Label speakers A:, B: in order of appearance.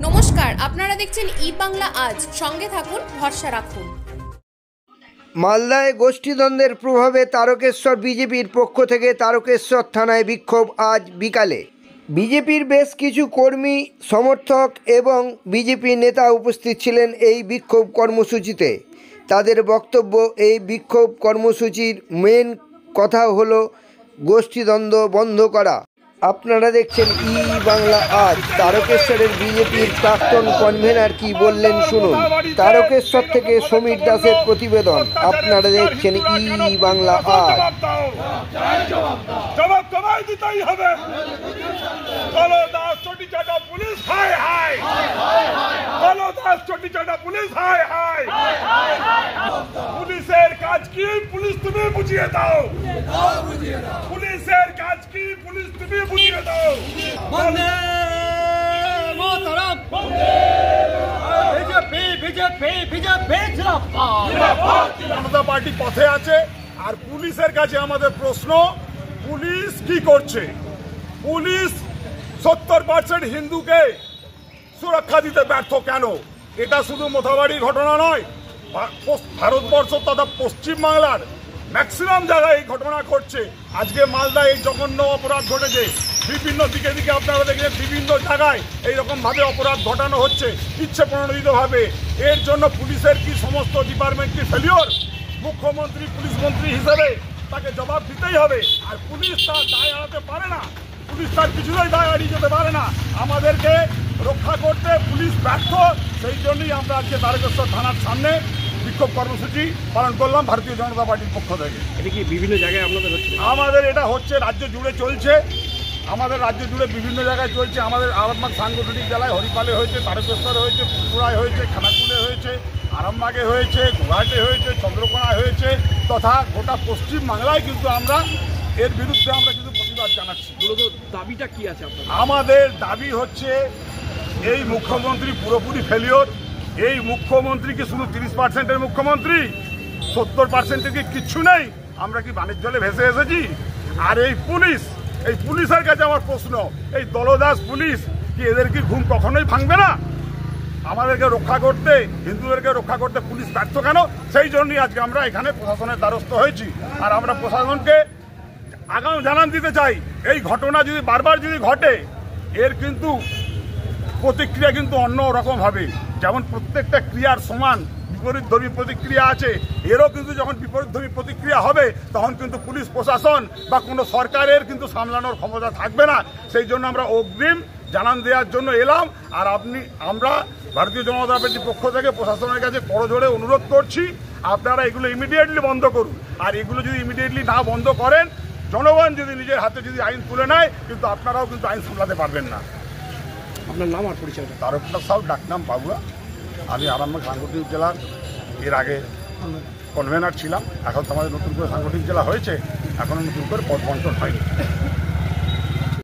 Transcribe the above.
A: নমস্কার, আপনারা দেখছেন ই বাংলা আজ। সঙ্গে থাকুন, ভরসা রাখুন।
B: মালদায় গোষ্ঠীদ্বন্দ্বের প্রভাবে তারকেশ্বর বিজেপির পক্ষ থেকে তারকেশ্বর থানায় বিক্ষোভ আজ বিকালে। বিজেপির বেশ কিছু কর্মী, সমর্থক এবং বিজেপি নেতা উপস্থিত ছিলেন এই বিক্ষোভ কর্মসূচিতে। তাদের বক্তব্য, এই বিক্ষোভ কর্মসূচির মেন কথা হলো গোষ্ঠীদ্বন্দ্ব বন্ধ করা। আপনারা দেখছেন ই বাংলা আজ। তারকেশ্বরের বিজেপির প্রাক্তন কনভেনার কি বললেন শুনুন। তারকেশ্বর থেকে সমীর দাসের প্রতিবেদন। আপনারা দেখছেন ই বাংলা আজ।
C: পুলিশের কাজ কি? পুলিশ তুমি বুঝিয়ে দাও। পুলিশের কাজ কি? পুলিশ তুমি বুঝিয়ে দাও।
D: বন্দে মাতরম, বিজেপি বিজেপি বিজেপি জিন্দাবাদ।
C: জনতা পার্টি পথে আছে। আর পুলিশের কাছে আমাদের প্রশ্ন, পুলিশ কি করছে? পুলিশ 70% হিন্দুকে সুরক্ষা দিতে ব্যর্থ কেন? এটা শুধু মোথাবাড়ির ঘটনা নয়, ভারতবর্ষ তথা পশ্চিমবাংলার ম্যাক্সিমাম জায়গায় এই ঘটনা ঘটছে। আজকে মালদায় এই জঘন্য অপরাধ ঘটেছে। বিভিন্ন দিকে দিকে আপনারা দেখেন, বিভিন্ন জায়গায় এইরকমভাবে অপরাধ ঘটানো হচ্ছে ইচ্ছে প্রণোদিতভাবে। এর জন্য পুলিশের কি সমস্ত ডিপার্টমেন্ট কি ফেলিওর? মুখ্যমন্ত্রী পুলিশ মন্ত্রী হিসেবে তাকে জবাব দিতেই হবে। আর পুলিশ তার দায় এড়াতে পারে না, পুলিশ তার কিছুতেই দায় এড়িয়ে যেতে পারে না। আমাদেরকে রক্ষা করতে পুলিশ ব্যর্থ। সেই জন্যই আমরা আজকে তারকেশ্বর থানার সামনে বিক্ষোভ কর্মসূচি পালন করলাম ভারতীয় জনতা পার্টির পক্ষ থেকে।
D: এটা কি বিভিন্ন জায়গায় আপনাদের হচ্ছে?
C: আমাদের এটা হচ্ছে রাজ্য জুড়ে চলছে। আমাদের রাজ্য জুড়ে বিভিন্ন জায়গায় চলছে। আমাদের আরামবাগ সাংগঠনিক জেলায় হরিপালে হয়েছে, তারকেশ্বরে হয়েছে, পুকুরায় হয়েছে, খানাকুলে হয়েছে, আরামবাগে হয়েছে, গোঘাটে হয়েছে, চন্দ্রকোনায় হয়েছে, তথা গোটা পশ্চিমবাংলায় কিন্তু আমরা এর বিরুদ্ধে আমরা কিন্তু প্রতিবাদ জানাচ্ছি।
D: মূলত দাবিটা কি আছে আপনাদের?
C: আমাদের দাবি হচ্ছে, এই মুখ্যমন্ত্রী পুরোপুরি ফেলিওর। এই মুখ্যমন্ত্রী কি শুধু 30%-এর মুখ্যমন্ত্রী? 70%-এর কি কিচ্ছু নেই? আমরা কি বাণিজ্য জলে ভেসে এসেছি? আর এই পুলিশের কাছে আমার প্রশ্ন, এই দলদাস পুলিশ কি, এদের কি ঘুম কখনোই ভাঙবে না? আমাদেরকে রক্ষা করতে, হিন্দুদেরকে রক্ষা করতে পুলিশ ব্যর্থ কেন? সেই জন্যই আজকে আমরা এখানে প্রশাসনের দ্বারস্থ হয়েছি। আর আমরা প্রশাসনকে আগাম জানান দিতে চাই, এই ঘটনা যদি বারবার যদি ঘটে, এর কিন্তু প্রতিক্রিয়া কিন্তু অন্য রকম হবে। যেমন প্রত্যেকটা ক্রিয়ার সমান বিপরীতধর্মী প্রতিক্রিয়া আছে, এরও কিন্তু যখন বিপরীতধর্মী প্রতিক্রিয়া হবে, তখন কিন্তু পুলিশ প্রশাসন বা কোনো সরকারের কিন্তু সামলানোর ক্ষমতা থাকবে না। সেই জন্য আমরা অগ্রিম জানান দেওয়ার জন্য এলাম। আর আমরা ভারতীয় জনতা পার্টির পক্ষ থেকে প্রশাসনের কাছে করজোড়ে অনুরোধ করছি, আপনারা এগুলো ইমিডিয়েটলি বন্ধ করুন। আর এগুলো যদি ইমিডিয়েটলি না বন্ধ করেন, জনগণ যদি নিজের হাতে যদি আইন তুলে নেয়, কিন্তু আপনারাও কিন্তু আইন সামলাতে পারবেন না।
D: আপনার নাম আর পরিচয়?
C: তারকেশ্বর সাউ, ডাকনাম বাবুয়া। আমি আরামবাগ সাংগঠনিক জেলার এর আগে কনভেনার ছিলাম। এখন তো আমাদের নতুন করে সাংগঠনিক জেলা হয়েছে, এখনও নতুন করে পদ বন্টন হয়নি।